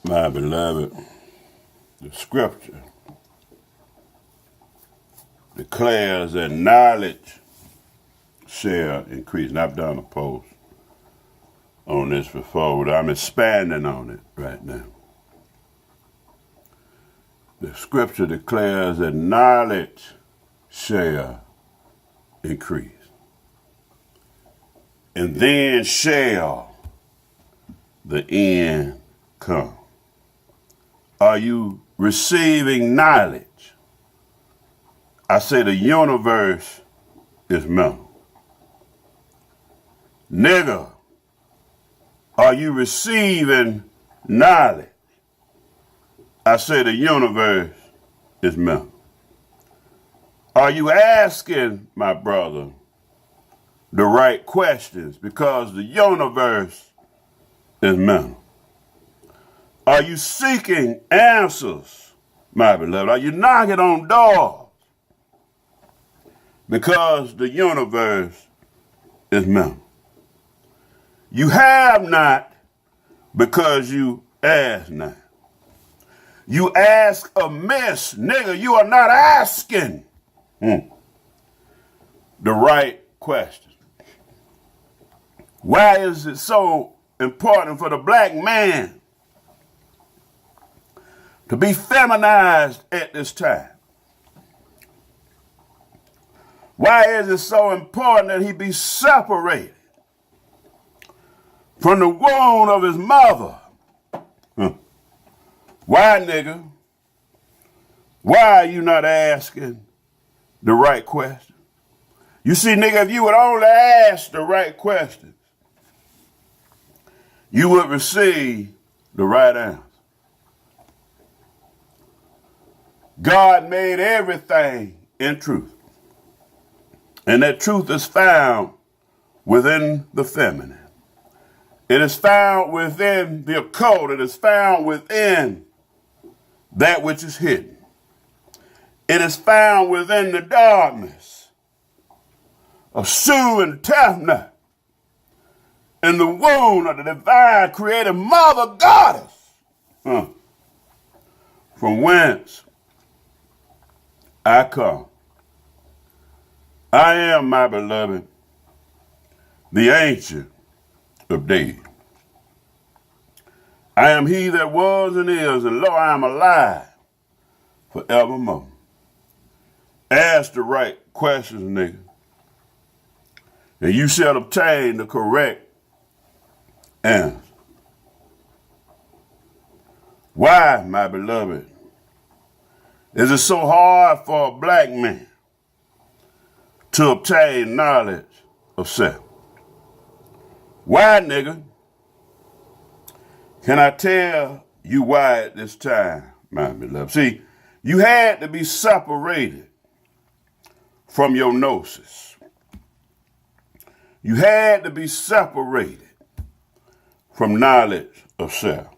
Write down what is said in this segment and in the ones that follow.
My beloved, the scripture declares that knowledge shall increase. And I've done a post on this before, but I'm expanding on it right now. The scripture declares that knowledge shall increase. And then shall the end come. Are you receiving knowledge? I say the universe is mental. Nigga, are you receiving knowledge? I say the universe is mental. Are you asking, my brother, the right questions? Because the universe is mental. Are you seeking answers, my beloved? Are you knocking on doors? Because the universe is mental. You have not because you ask not. You ask amiss, nigga. You are not asking the right question. Why is it so important for the black man to be feminized at this time? Why is it so important that he be separated from the womb of his mother? Why, nigga? Why are you not asking the right question? You see, nigga, if you would only ask the right questions, you would receive the right answer. God made everything in truth. And that truth is found within the feminine. It is found within the occult. It is found within that which is hidden. It is found within the darkness of Sue and Tefnut in the womb of the divine creative mother goddess, from whence I come. I am, my beloved, the ancient of days. I am he that was and is, and lo, I am alive forevermore. Ask the right questions, nigga, and you shall obtain the correct answer. Why, my beloved, is it so hard for a black man to obtain knowledge of self? Why, nigga? Can I tell you why at this time, my beloved? See, you had to be separated from your gnosis. You had to be separated from knowledge of self.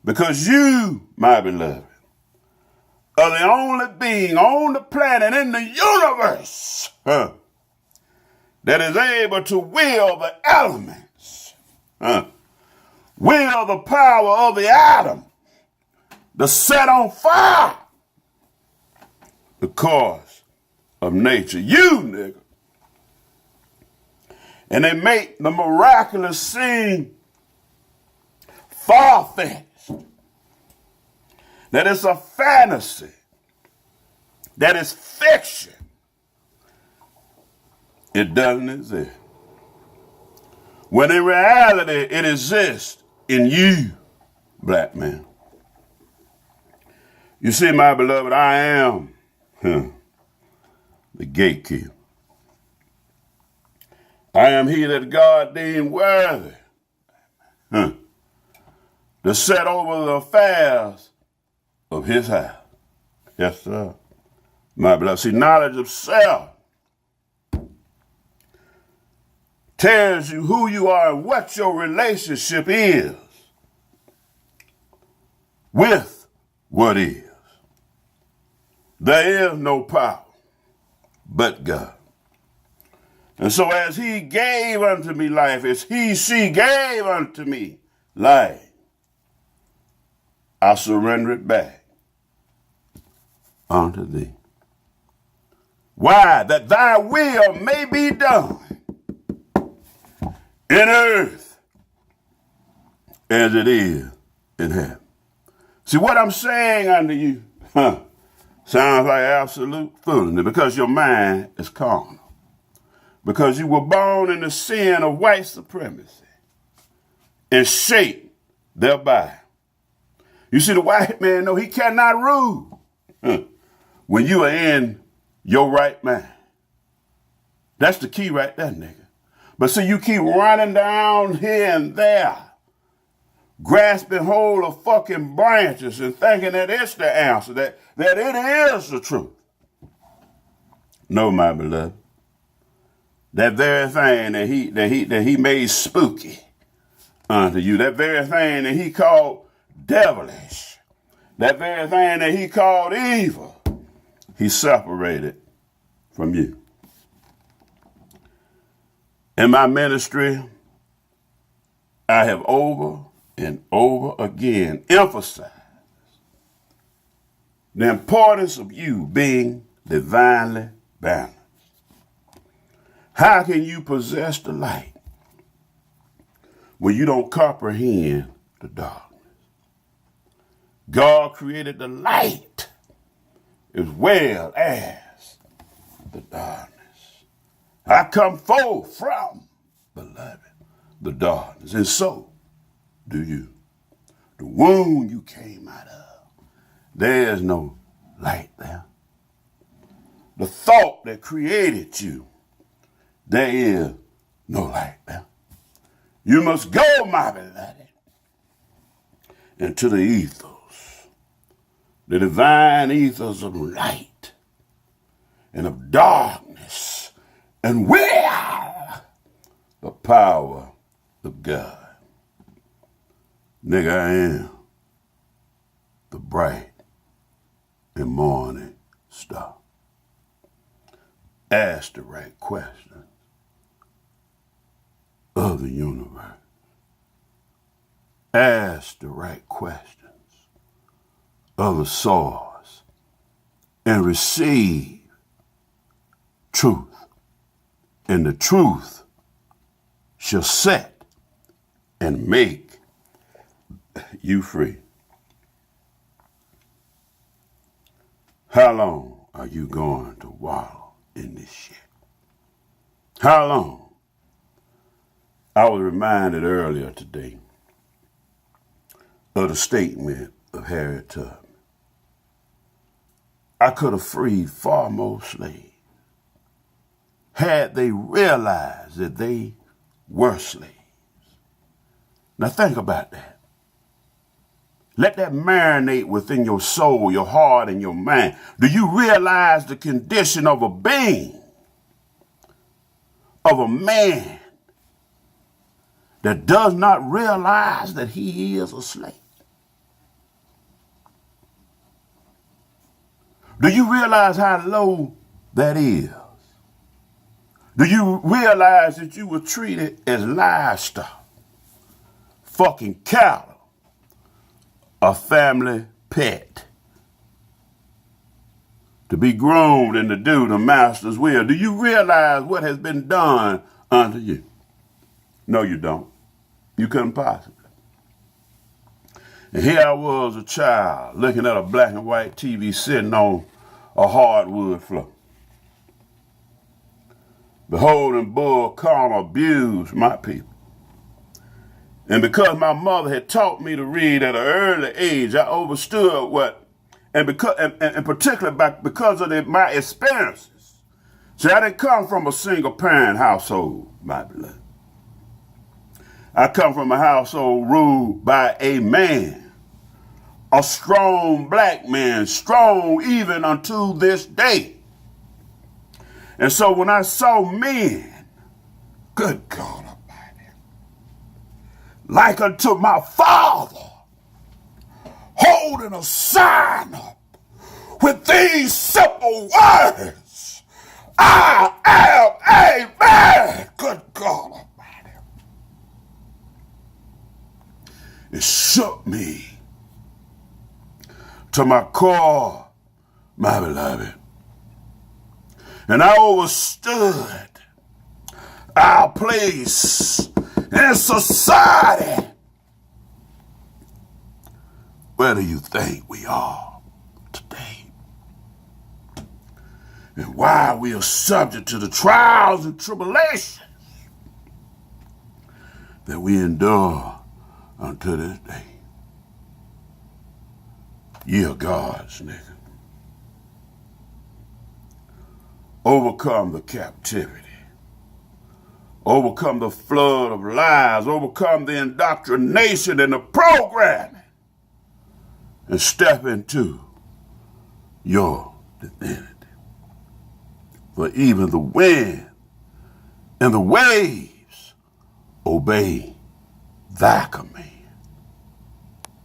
Because you, my beloved, are the only being on the planet in the universe that is able to will the elements, will the power of the atom to set on fire the cause of nature. You, nigga. And they make the miraculous seem far-fetched. That it's a fantasy. That is fiction. It doesn't exist. When in reality, it exists in you, black man. You see, my beloved, I am the gatekeeper. I am he that God deemed worthy to set over the affairs of his house. Yes, sir. My beloved, see, knowledge of self tells you who you are and what your relationship is with what is. There is no power but God. And so as he gave unto me life, as he, she gave unto me life, I surrender it back unto thee. Why? That thy will may be done in earth as it is in heaven. See, what I'm saying unto you sounds like absolute foolishness because your mind is carnal. Because you were born in the sin of white supremacy and shaped thereby. You see, the white man, no, he cannot rule when you are in your right mind. That's the key right there, nigga. But see, you keep running down here and there, grasping hold of fucking branches and thinking that it's the answer, that it is the truth. No, my beloved. That very thing that he made spooky unto you, that very thing that he called devilish, that very thing that he called evil, he separated from you. In my ministry, I have over and over again emphasized the importance of you being divinely balanced. How can you possess the light when you don't comprehend the darkness? God created the light as well as the darkness. I come forth from, beloved, the darkness, and so do you. The womb you came out of, there's no light there. The thought that created you, there is no light there. You must go, my beloved, into the ethos, the divine ethos of light and of darkness, and will the power of God. Nigga, I am the bright and morning star. Ask the right questions of the universe. Ask the right questions of the source and receive truth. And the truth shall set and make you free. How long are you going to wallow in this shit? How long? I was reminded earlier today of the statement of Harriet Tubman. I could have freed far more slaves had they realized that they were slaves. Now think about that. Let that marinate within your soul, your heart, and your mind. Do you realize the condition of a being, of a man, that does not realize that he is a slave? Do you realize how low that is? Do you realize that you were treated as livestock, fucking cattle, a family pet, to be groomed and to do the master's will? Do you realize what has been done unto you? No, you don't. You couldn't possibly. And here I was, a child, looking at a black and white TV sitting on a hardwood floor, beholding Bull Connor abuse my people. And because my mother had taught me to read at an early age, I understood what, and particularly because of my experiences. See, I didn't come from a single parent household, my beloved. I come from a household ruled by a man, a strong black man, strong even unto this day. And so when I saw men, good God Almighty, like unto my father, holding a sign up with these simple words, I am a man, good God Almighty, it shook me to my core, my beloved. And I overstood our place in society. Where do you think we are today? And why we are subject to the trials and tribulations that we endure unto this day? Ye are God's nigga. Overcome the captivity. Overcome the flood of lies. Overcome the indoctrination and the programming. And step into your divinity. For even the wind and the waves obey thy command.